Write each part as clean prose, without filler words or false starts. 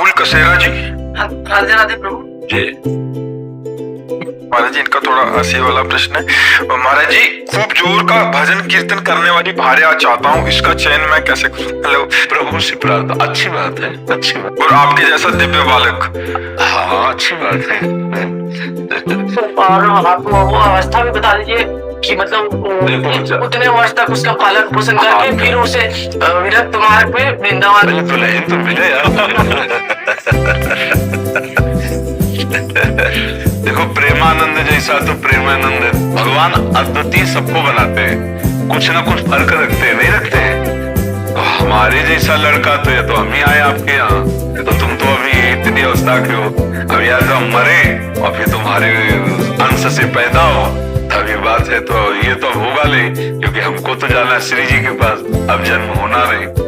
राहुल कसेरा जी। राधे राधे प्रभु जी महाराज जी, इनका थोड़ा हंसी वाला प्रश्न है। महाराज जी, खूब जोर का भजन कीर्तन करने वाली भार्या चाहता हूँ, इसका चयन मैं कैसे करूँ? हेलो प्रभु से प्रार्थना, अच्छी बात है, अच्छी बात। और आपके जैसा दिव्य बालक। हाँ, अच्छी बात है। और आप वो अवस्था भी बता दीजिए कि मतलब उतने वर्ष तक उसका पालन पोषण करके फिर उसे विरक्त मार्ग पे वृंदावन। बिल्कुल है, तो मिले यार। देखो, प्रेमानंद जैसा तो प्रेमानंद है। भगवान अद्वितीय सबको बनाते हैं, कुछ ना कुछ फर्क रखते हैं, नहीं रखते हैं। तो हमारे जैसा लड़का तो या तो हम ही आए आपके यहाँ, तो तुम तो अभी इतनी अवस्था के हो, अब या तो हम मरे और फिर तुम्हारे अंश से पैदा हो, तभी बात है। तो ये तो होगा नहीं, क्योंकि हमको तो जाना है श्री जी के पास, अब जन्म होना नहीं। तो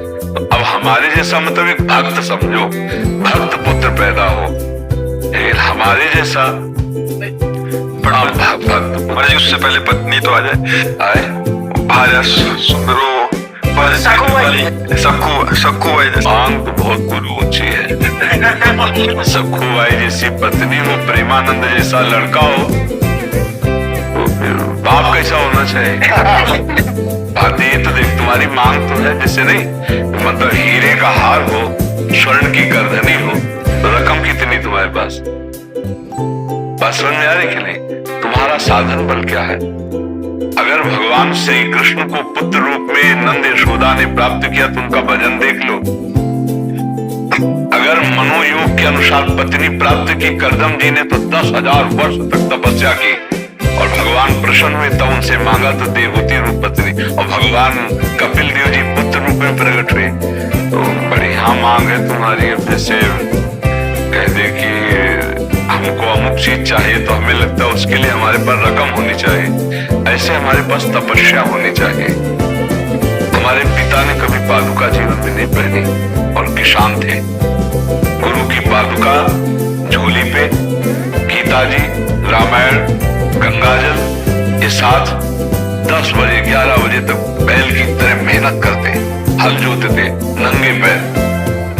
अब हमारे जैसा मतलब एक भक्त समझो, भक्त पुत्र पैदा हो, लेकिन हमारे जैसा महाराज जी, उससे पहले पत्नी तो आ जाए। आए भार्या सुंदरो सखुबाई जैसी। मांग तो बहुत गुरु ऊंची है। सखुबाई जैसी पत्नी हो, प्रेमानंद जैसा लड़का हो, तो फिर बाप कैसा होना चाहिए? बात ये तो देख, तुम्हारी मांग तो है, जैसे नहीं मतलब हीरे का हार हो, स्वर्ण की गर्दनी हो, तो रकम कितनी तुम्हारे पास? बात समझ में आ रही कि नहीं? तुम्हारा साधन बल क्या है? अगर भगवान श्री कृष्ण को पुत्र रूप में नंद यशोदा ने प्राप्त किया तो उनका भजन देख लो। अगर मनोयोग के अनुसार पत्नी प्राप्त की करदम जी ने तो 10,000 वर्ष तक तपस्या की, और भगवान प्रसन्न हुए तब उनसे मांगा तो देवहूति रूप पत्नी, और भगवान कपिल देव जी पुत्र रूप में प्रकट हुए। तो बढ़िया मांग है तुम्हारी। अब जैसे कह दे कि हमको अमुक चीज चाहिए, तो हमें लगता है उसके लिए हमारे पास रकम होनी चाहिए, ऐसे हमारे पास तपस्या होनी चाहिए। हमारे पिता ने कभी पादुका जीवन में नहीं पहनी और किसान थे। गुरु की पादुका झोली पे, गीता जी, रामायण, गंगाजल, ये साथ 10 बजे 11 बजे तक बैल की तरह मेहनत करते, हल जोतते नंगे पैर,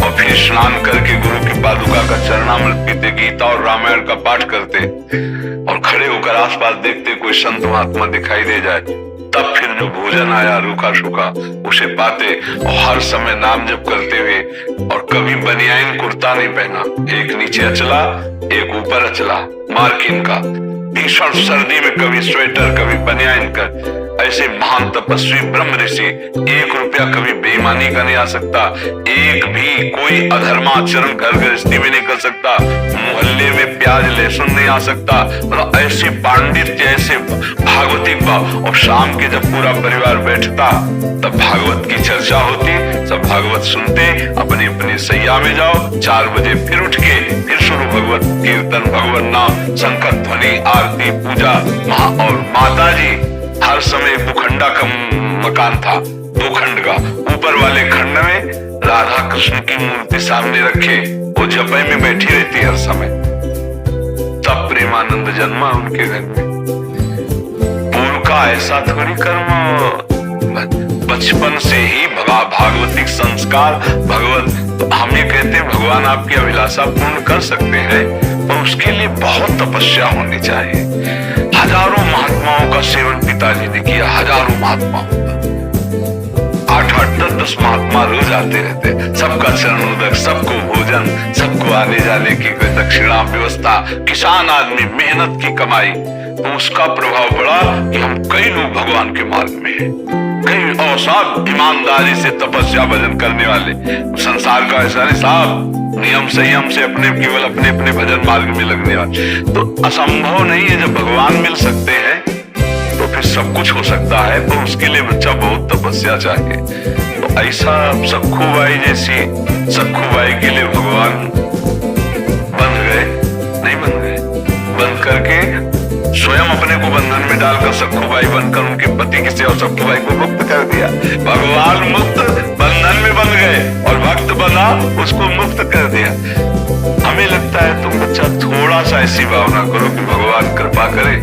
और फिर स्नान करके गुरु की पादुका का चरणामृत पीते, गीता और रामायण का पाठ करते, और खड़े होकर आसपास देखते कोई संत महात्मा दिखाई दे जाए, तब फिर जो भोजन आया रूखा सूखा उसे पाते, और हर समय नाम जप करते हुए, और कभी बनियाइन कुर्ता नहीं पहना, एक नीचे अचला एक ऊपर अचला मार्किन का, भीषण सर्दी में कभी स्वेटर कभी बनियाइन कर, ऐसे महान तपस्वी ब्रह्म ऋषि। 1 रुपया कभी बेईमानी का नहीं आ सकता, एक भी कोई अधर्माचरण घर गृहस्थी में नहीं कर सकता, मोहल्ले में प्याज लहसुन नहीं आ सकता, मतलब ऐसे पांडित्य, ऐसे भागवतिक भाव। और शाम के जब पूरा परिवार बैठता तब भागवत की चर्चा होती, सब भागवत सुनते, अपनी अपनी सैया में जाओ, 4 बजे फिर उठ के फिर शुरू भगवत कीर्तन, भगवत नाम, शंख ध्वनि, आरती, पूजा। और माता जी हर समय दुखंडा का मकान था, 2 खंड का, ऊपर वाले खंड में राधा कृष्ण की मूर्ति सामने रखे, वो जपय में बैठी रहती हर समय। तब प्रेमानंद जन्मा उनके घर में। पूर्व का ऐसा थोड़ी कर्म, बचपन से ही भागवतिक संस्कार भगवत। तो हम ये कहते हैं भगवान आपकी अभिलाषा पूर्ण कर सकते हैं, पर उसके लिए बहुत तपस्या होनी चाहिए। हजारों महात्माओं का सेवन पिताजी ने किया, हजारों महात्माओं का। 8-8, 10-10 महात्मा रोज आते रहते, सबका चरणोदक, सबको भोजन, सबको आने जाने की दक्षिणा व्यवस्था, किसान आदमी, मेहनत की कमाई। तो उसका प्रभाव पड़ा कि हम कई लोग भगवान के मार्ग में हैं, कई और सब ईमानदारी से तपस्या भजन करने वाले। संसार का ऐसा नहीं साहब, नियम संयम से केवल अपने अपने भजन मार्ग में लगने वाले। तो असंभव नहीं है, जब भगवान मिल सकते हैं तो फिर सब कुछ हो सकता है, पर उसके लिए बच्चा बहुत तपस्या चाहिए। तो ऐसा सखुबाई जैसी, सखुबाई के लिए भगवान बंध गए, नहीं बन गए, बंद करके स्वयं अपने को बंधन में डालकर सखुबाई बनकर उनके पति की सेवा, सखुबाई को मुक्त कर दिया। भगवान मुक्त बंधन में बन गए और भक्त बना, उसको मुक्त कर दिया। हमें लगता है तुम बच्चा थोड़ा सा ऐसी भावना करो कि भगवान कृपा करे,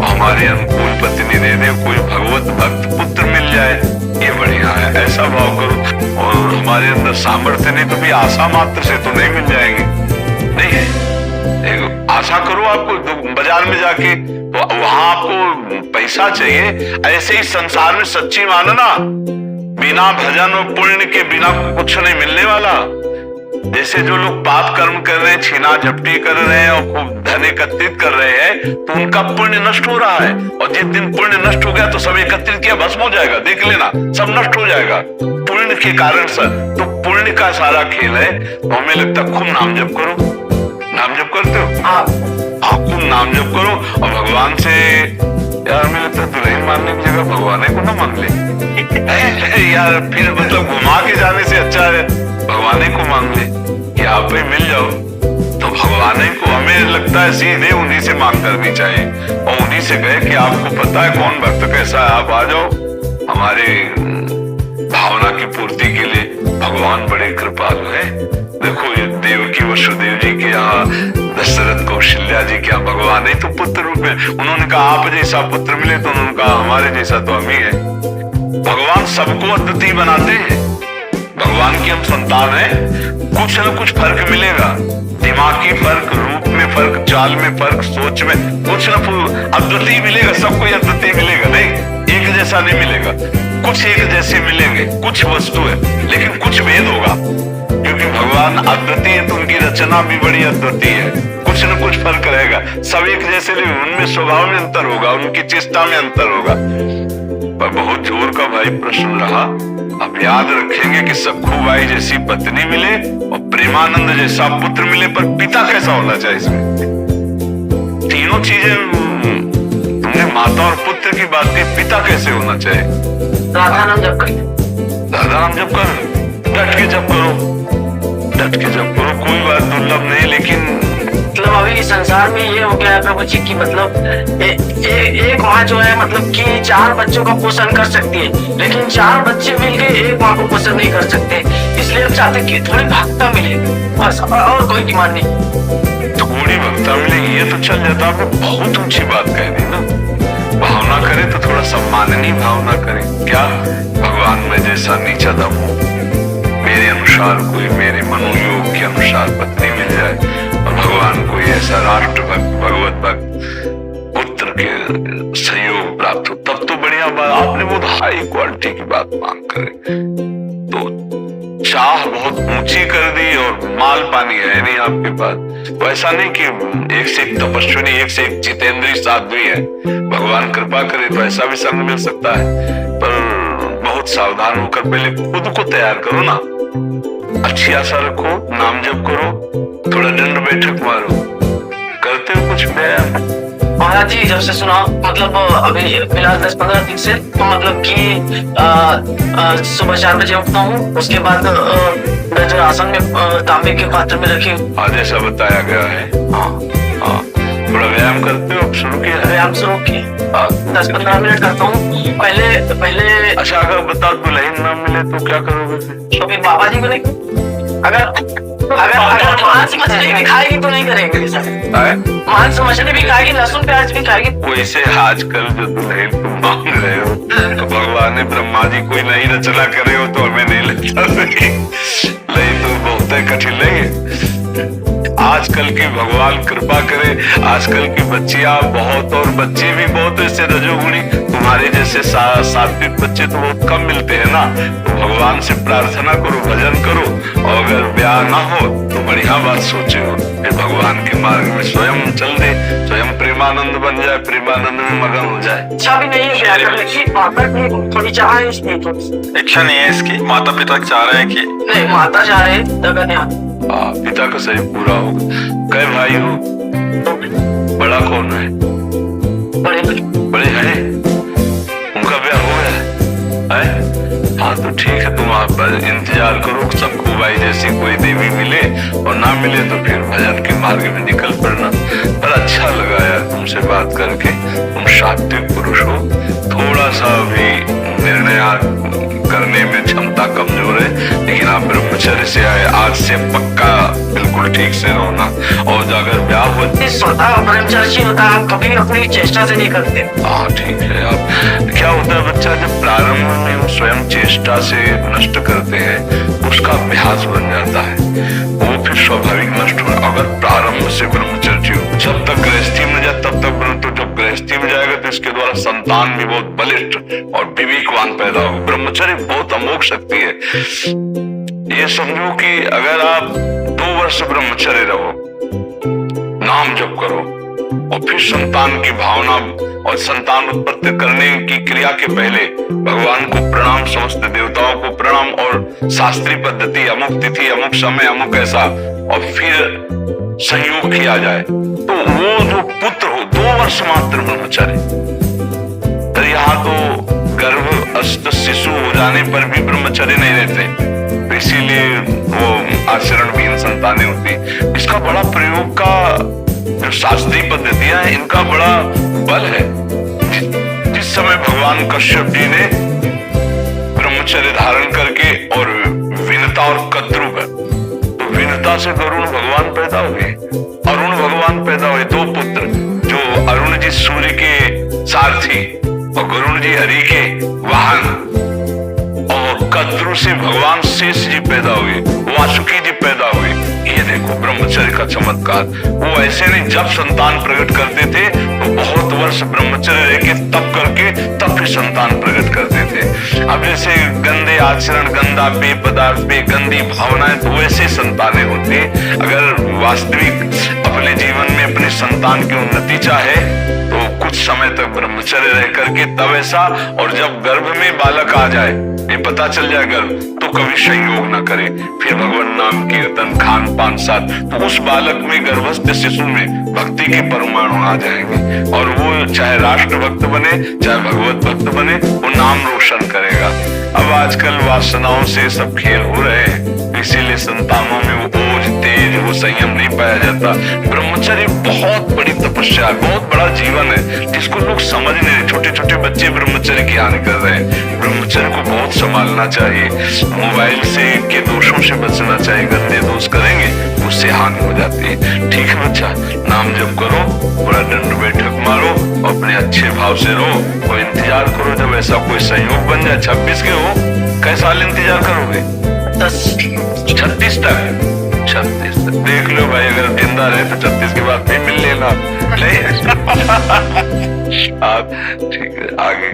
हमारे अनुकूल पत्नी दे दे, कोई भगवत भक्त पुत्र मिल जाए, ये बढ़िया है, ऐसा भाव करो। और हमारे अंदर सामर्थ्य नहीं तो भी आशा मात्र से तो नहीं मिल जाएंगे, नहीं है। एक आशा करो, आपको बाजार में जाके तो वहां आपको पैसा चाहिए, ऐसे ही संसार में सच्ची मानो ना, बिना भजन और पुण्य के बिना कुछ नहीं मिलने वाला। जैसे जो लोग पाप कर्म कर रहे हैं, छीना झपटी कर रहे हैं और खूब धन एकत्रित कर रहे हैं, तो उनका पुण्य नष्ट हो रहा है। और जिस दिन पुण्य नष्ट हो गया तो सब एकत्रित किया भस्म हो जाएगा, देख लेना, सब नष्ट हो जाएगा पुण्य के कारण से। तो पुण्य का सारा खेल है। तो हमें लगता है खूब नाम जप करो। नाम जप करते हो? हाँ, खूब नाम जप करो। और भगवान से यार हमें लगता है दुल्हन मानने की जगह भगवान को ना मांग ले यार, फिर मतलब घुमा के जाने से अच्छा है भगवान को मांग ले कि आप ही मिल जाओ। तो भगवान को हमें लगता है सीधे उन्हीं से मांग करनी चाहिए और उन्हीं से कहे कि आपको पता है कौन भक्त कैसा है, आप आ जाओ हमारे भावना की पूर्ति के लिए। भगवान बड़े कृपालु है। देखो ये देवकी वसुदेव जी के यहाँ, दशरथ कौशल्या जी के यहाँ भगवान ही तो पुत्र रूप में। उन्होंने कहा आप जैसा पुत्र मिले, तो उन्होंने कहा हमारे जैसा तो हम ही है। भगवान सबको अद्वितीय बनाते हैं। भगवान की हम संतान है, कुछ न कुछ फर्क मिलेगा, दिमागी फर्क, रूप में फर्क, चाल में फर्क, सोच में कुछ न अद्वितीय मिलेगा। सबको अद्वितीय मिलेगा नहीं, एक जैसा नहीं मिलेगा। कुछ एक जैसे मिलेंगे, कुछ वस्तु है लेकिन कुछ भेद होगा, क्योंकि भगवान अद्वितीय है तो उनकी रचना भी बड़ी अद्वितीय है। कुछ न कुछ फर्क रहेगा, सब एक जैसे नहीं, उनमें स्वभाव में अंतर होगा, उनकी चेष्टा में अंतर होगा। पर बहुत जोर का भाई प्रश्न रहा। अब याद रखेंगे कि सखू बाई जैसी पत्नी मिले और प्रेमानंद जैसा पुत्र मिले, पर पिता कैसा होना चाहिए इसमें? तीनों चीजें तुमने माता और पुत्र की बात की, पिता कैसे होना चाहिए? राधा नाम जप कर, राधा नाम जप कर, डट के जप करो, डट के जप करो, कोई बात दुर्लभ नहीं। लेकिन मतलब अभी संसार में ये हो गया है प्रभु जी की, मतलब एक माँ जो है मतलब कि 4 बच्चों का पोषण कर सकती है, लेकिन 4 बच्चे मिलके एक माँ को पोषण नहीं कर सकते। इसलिए हम चाहते कि थोड़ी भक्ता मिले, बस, और कोई डिमांड नहीं। थोड़ी भक्ता मिले ये तो चल जाता। आपने बहुत ऊंची बात कह दी ना। भावना करे तो थोड़ा सम्माननीय भावना करे। क्या भगवान में जैसा नीचा दम हो, मेरे अनुसार कोई, मेरे मनोयोग के अनुसार पत्नी मिल जाए, और भगवान को ऐसा राष्ट्र भक्त, भगवत भक्त पुत्र के सहयोग प्राप्त हो, तब तो बढ़िया बात। आपने बहुत हाई क्वालिटी की बात मांग करे, तो चाह बहुत ऊंची कर दी और माल पानी है नहीं आपके पास। तो ऐसा नहीं कि एक से एक तपस्विनी, एक से एक जितेंद्रीय साध्वी है। भगवान कृपा करे तो ऐसा भी संग मिल सकता है, पर बहुत सावधान होकर पहले खुद को तैयार करो ना। अच्छी आशा रखो, नाम जप करो, थोड़ा दंड बैठक मारो, करते हो कुछ व्यायाम। महाराज जी जब से सुना, मतलब अभी फिलहाल 10-15 दिन से, तो मतलब कि सुबह 4 बजे उठता हूँ, उसके बाद जो आसन में तांबे के पात्र में रखी, आज ऐसा बताया गया है। हाँ हाँ, थोड़ा व्यायाम करते हो, शुरू किया है? व्यायाम शुरू किया, 10-15 मिनट करता हूँ पहले। अच्छा, अगर बताओ दुल्हन ना मिले तो क्या करोगे फिर? तो फिर बाबा जी को नहीं, अगर मांस मछली भी खाएगी तो नहीं करेंगे मांस मछली भी खाएगी, लहसुन प्याज भी खाएगी। वैसे आजकल जो दुल्हन को मांग रहे हो तो भगवान ने ब्रह्मा जी कोई नई रचना करे हो तो हमें नहीं लगता नहीं तो बहुत कठिन लगे। आजकल की भगवान कृपा करे, आजकल की बच्चियां बहुत और बच्चे भी बहुत ऐसे रजोगुणी, तुम्हारे जैसे सात्विक बच्चे तो बहुत कम मिलते हैं ना। तो भगवान से प्रार्थना करो, भजन करो, और अगर ब्याह ना हो तो बढ़िया बात सोचे हो, फिर भगवान के मार्ग में स्वयं चल दे, स्वयं प्रेमानंद बन जाए, प्रेमानंद में मगन हो जाए। इच्छा भी नहीं है ब्याह करने की, माता की थोड़ी चाह है इसकी, इच्छा नहीं है इसकी, माता पिता चाह रहे हैं कि नहीं, माता चाह रहे हैं पिता का सही पूरा होगा। कई भाई हो? बड़ा कौन है? बड़े हैं, उनका ब्याह हो गया है? हाँ तो ठीक है, तुम आप इंतजार करो, सबको भाई जैसी कोई देवी मिले, और ना मिले तो फिर भजन के मार्ग में निकल पड़ना। पर अच्छा लगा यार तुमसे बात करके, तुम सात्विक पुरुष हो, थोड़ा सा भी निर्णय करने में क्षमता कमजोर है, लेकिन आप ब्रह्मचर्य से आए, आज से पक्का बिल्कुल ठीक से रहो। और अगर ब्याह हो स्वतः ब्रह्मचर्य होता है, कभी अपनी चेष्टा से नहीं करते। हाँ ठीक है। आप क्या होता है बच्चा जब प्रारंभ में वो स्वयं चेष्टा से नष्ट करते हैं, उसका अभ्यास बन जाता है, वो फिर स्वाभाविक नष्ट हो। अगर प्रारंभ से ब्रह्मचर्य हो, जब तक गृहस्थी में जाए तब तक तो जब गृहस्थी में जाएगा तो इसके द्वारा संतान भी बहुत बलिष्ठ और विवेकवान पैदा होगा। ब्रह्मचर्य बहुत अमोघ शक्ति है। ये समझो कि अगर आप 2 वर्ष ब्रह्मचर्य रहो, नाम जप करो और फिर संतान की भावना और संतान उत्पत्ति करने की क्रिया के पहले भगवान को प्रणाम, समस्त देवताओं को प्रणाम और शास्त्रीय पद्धति, अमुक तिथि, अमुक समय, अमुक ऐसा, और फिर संयोग किया जाए तो वो जो पुत्र हो 2 वर्ष मात्र ब्रह्मचर्य। तो यहाँ तो गर्भस्थ शिशु हो जाने पर भी ब्रह्मचर्य नहीं रहते, तो इसीलिए वो आचरणहीन संतानें होती। इसका बड़ा प्रयोग का जो शास्त्रीय पद्धतियां हैं, इनका बड़ा बल है। जिस समय भगवान कश्यप जी ने ब्रह्मचर्य धारण करके और विनता और कद्रु का, तो विनता से गरुण भगवान पैदा हुए, अरुण भगवान पैदा हुए, 2 पुत्र, जो अरुण जी सूर्य के सारथी और गरुण जी हरि के वाहन, और कद्रु से भगवान शेष जी पैदा हुए, वासुकी जी पैदा हुए। ये देखो ब्रह्मचर्य का चमत्कार। वो ऐसे नहीं, जब संतान प्रकट करते थे तो बहुत वर्ष ब्रह्मचर्य रह के तब करके तब फिर संतान प्रकट करते थे। अब जैसे गंदे आचरण, गंदा पेय पदार्थ पे गंदी भावनाएं, तो वैसे संतानें होती। अगर वास्तविक अपने जीवन में अपने संतान की उन्नति चाहे तो कुछ समय तक ब्रह्मचर्य रह करके तब ऐसा, और जब गर्भ में बालक आ जाए, ये पता चल जाए गर्भ, तो कभी संयोग ना करे, फिर भगवान नाम कीर्तन, खान पान साथ, तो उस बालक में, गर्भस्थ शिशु में भक्ति के परमाणु आ जाएंगे, और वो चाहे राष्ट्र भक्त बने, चाहे भगवत भक्त बने, वो नाम रोशन करेगा। अब आजकल वासनाओं से सब खेल हो रहे हैं, इसीलिए संतानों में वो ओज, तेज, वो संयम नहीं पाया जाता। ब्रह्मचर्य बहुत बड़ी तपस्या है, बहुत बड़ा जीवन है, जिसको लोग समझ नहीं रहे। छोटे छोटे बच्चे ब्रह्मचर्य की हानि कर रहे हैं। ब्रह्मचर्य को बहुत संभालना चाहिए। मोबाइल से के दोषों से बचना चाहिए, गंदे दोष करेंगे उससे हानि हो जाती है। ठीक है बच्चा, नाम जप करो, बड़ा दंड बैठक मारो, अपने अच्छे भाव से रहो और इंतजार करो जब ऐसा कोई संयोग बन जाए। 26 के हो, कैसा साल इंतजार करोगे? 36 तक। 36 तक देख लो भाई, अगर जिंदा रहे तो 36 के बाद भी मिल लेना। नहीं आप ठीक है, आगे